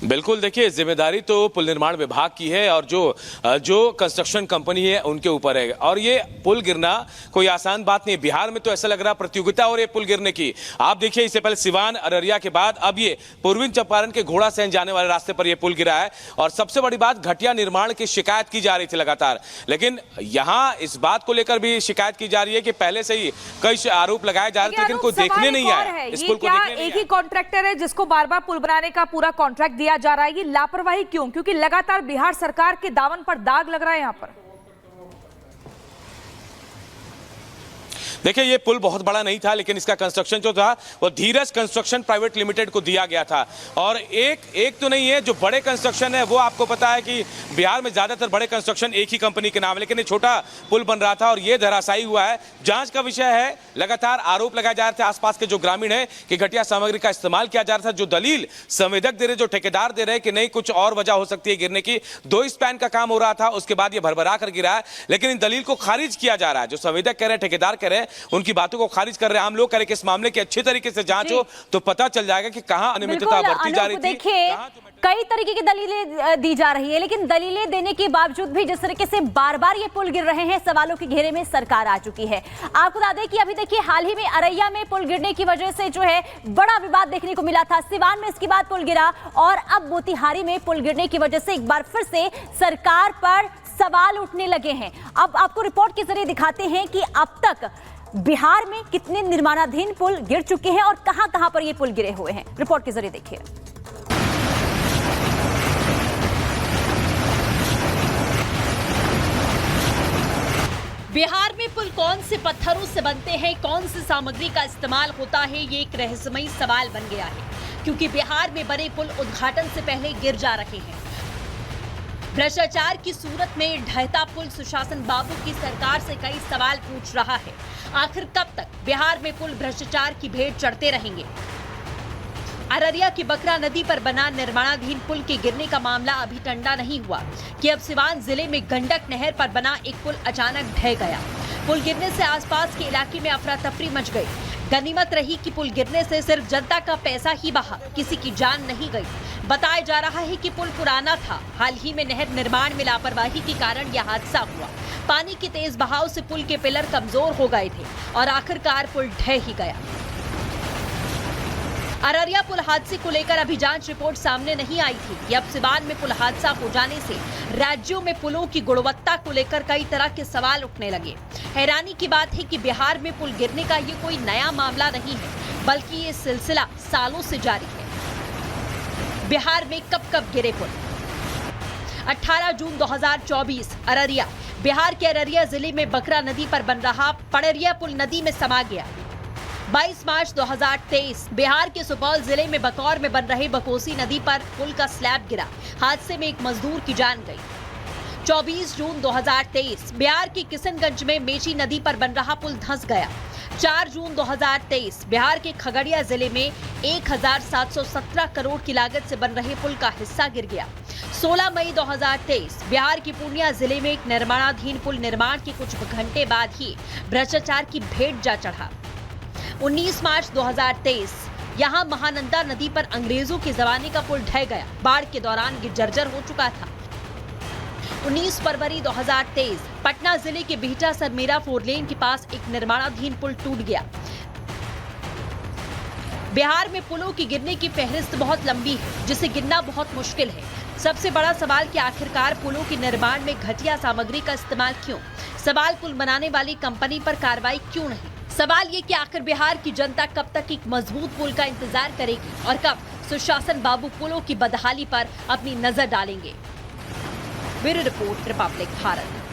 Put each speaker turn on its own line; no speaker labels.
बिल्कुल, देखिए जिम्मेदारी तो पुल निर्माण विभाग की है और जो कंस्ट्रक्शन कंपनी है उनके ऊपर है। और ये पुल गिरना कोई आसान बात नहीं। बिहार में तो ऐसा लग रहा प्रतियोगिता और ये पुल गिरने की। आप देखिए, इससे पहले सिवान अररिया के बाद अब ये पूर्वी चंपारण के घोड़ा सहन जाने वाले रास्ते पर यह पुल गिरा है। और सबसे बड़ी बात, घटिया निर्माण की शिकायत की जा रही थी लगातार, लेकिन यहाँ इस बात को लेकर भी शिकायत की जा रही है कि पहले से ही कई आरोप लगाए जा रहे थे, लेकिन कोई देखने नहीं आया। इस पुल को देखने
एक ही कॉन्ट्रैक्टर है जिसको बार बार पुल बनाने का पूरा कॉन्ट्रैक्ट दिया जा रहा है। ये लापरवाही क्यों? क्योंकि लगातार बिहार सरकार के दामन पर दाग लग रहा है यहाँ पर।
देखिए, ये पुल बहुत बड़ा नहीं था, लेकिन इसका कंस्ट्रक्शन जो था वो धीरज कंस्ट्रक्शन प्राइवेट लिमिटेड को दिया गया था। और एक तो नहीं है, जो बड़े कंस्ट्रक्शन है वो आपको पता है कि बिहार में ज्यादातर बड़े कंस्ट्रक्शन एक ही कंपनी के नाम है, लेकिन ये छोटा पुल बन रहा था और ये धराशायी हुआ है। जांच का विषय है। लगातार आरोप लगाए जा रहे थे आसपास के जो ग्रामीण है कि घटिया सामग्री का इस्तेमाल किया जा रहा था। जो दलील संवेदक दे रहे, जो ठेकेदार दे रहे कि नहीं कुछ और वजह हो सकती है गिरने की। 2 स्पैन का काम हो रहा था, उसके बाद ये भरभरा कर गिरा है, लेकिन इन दलील को खारिज किया जा रहा है। जो संवेदक कह रहे हैं, ठेकेदार कह रहे हैं, उनकी बातों को खारिज कर रहे हैं। आम लोग कह रहे हैं कि इस मामले की अच्छी तरीके से जांच हो तो पता चल जाएगा कि कहां अनियमितता बरती जा रही थी।
देखिए, कई तरीके की दलीलें दी जा रही है, लेकिन दलीलें देने के बावजूद भी जिस तरीके से बार बार ये पुल गिर रहे हैं, सवालों के घेरे में सरकार आ चुकी है। आपको बता दें कि अभी देखिए, हाल ही में अररिया में पुल गिरने की वजह से जो है बड़ा विवाद देखने को मिला था। सिवान में इसके बाद पुल गिरा और अब मोतिहारी में पुल गिरने की वजह से एक बार फिर से सरकार पर सवाल उठने लगे हैं। अब आपको रिपोर्ट के जरिए दिखाते हैं कि अब तक बिहार में कितने निर्माणाधीन पुल गिर चुके हैं और कहां-कहां पर ये पुल गिरे हुए हैं। रिपोर्ट के जरिए देखिए।
बिहार में पुल कौन से पत्थरों से बनते हैं, कौन सी सामग्री का इस्तेमाल होता है, ये एक रहस्यमयी सवाल बन गया है, क्योंकि बिहार में बने पुल उद्घाटन से पहले गिर जा रहे हैं। भ्रष्टाचार की सूरत में ढहता पुल सुशासन बाबू की सरकार से कई सवाल पूछ रहा है। आखिर कब तक बिहार में पुल भ्रष्टाचार की भेंट चढ़ते रहेंगे? अररिया की बकरा नदी पर बना निर्माणाधीन पुल के गिरने का मामला अभी ठंडा नहीं हुआ कि अब सिवान जिले में गंडक नहर पर बना एक पुल अचानक ढह गया। पुल गिरने से आसपास के इलाके में अफरा तफरी मच गई। गनीमत रही कि पुल गिरने से सिर्फ जनता का पैसा ही बहा, किसी की जान नहीं गई। बताया जा रहा है कि पुल पुराना था, हाल ही में नहर निर्माण में लापरवाही के कारण यह हादसा हुआ। पानी के तेज बहाव से पुल के पिलर कमजोर हो गए थे और आखिरकार पुल ढह ही गया। अररिया पुल हादसे को लेकर अभी जांच रिपोर्ट सामने नहीं आई थी। अब सिवान में पुल हादसा हो जाने से राज्यों में पुलों की गुणवत्ता को लेकर कई तरह के सवाल उठने लगे। हैरानी की बात है कि बिहार में पुल गिरने का ये कोई नया मामला नहीं है, बल्कि ये सिलसिला सालों से जारी है। बिहार में कब कब गिरे पुल? 18 जून 2024 अररिया। बिहार के अररिया जिले में बकरा नदी पर बन रहा पड़रिया पुल नदी में समा गया। 22 मार्च 2023 बिहार के सुपौल जिले में बकौर में बन रहे बकोसी नदी पर पुल का स्लैब गिरा। हादसे में एक मजदूर की जान गई। 24 जून 2023 बिहार के किशनगंज में मेची नदी पर बन रहा पुल धंस गया। 4 जून 2023 बिहार के खगड़िया जिले में 1717 करोड़ की लागत से बन रहे पुल का हिस्सा गिर गया। 16 मई 2023 बिहार की पूर्णिया जिले में एक निर्माणाधीन पुल निर्माण के कुछ घंटे बाद ही भ्रष्टाचार की भेंट जा चढ़ा। 19 मार्च 2023 यहां महानंदा नदी पर अंग्रेजों के जमाने का पुल ढह गया। बाढ़ के दौरान ये जर्जर हो चुका था। 19 फरवरी 2023 पटना जिले के बिहटा सरमेरा 4 लेन के पास एक निर्माणाधीन पुल टूट गया। बिहार में पुलों की गिरने की फहरिस्त बहुत लंबी है, जिसे गिनना बहुत मुश्किल है। सबसे बड़ा सवाल कि आखिरकार पुलों के निर्माण में घटिया सामग्री का इस्तेमाल क्यों? सवाल पुल बनाने वाली कंपनी पर कार्रवाई क्यों नहीं? सवाल ये कि आखिर बिहार की जनता कब तक एक मजबूत पुल का इंतजार करेगी और कब सुशासन बाबू पुलों की बदहाली पर अपनी नजर डालेंगे। Bureau report, Republic Bharat.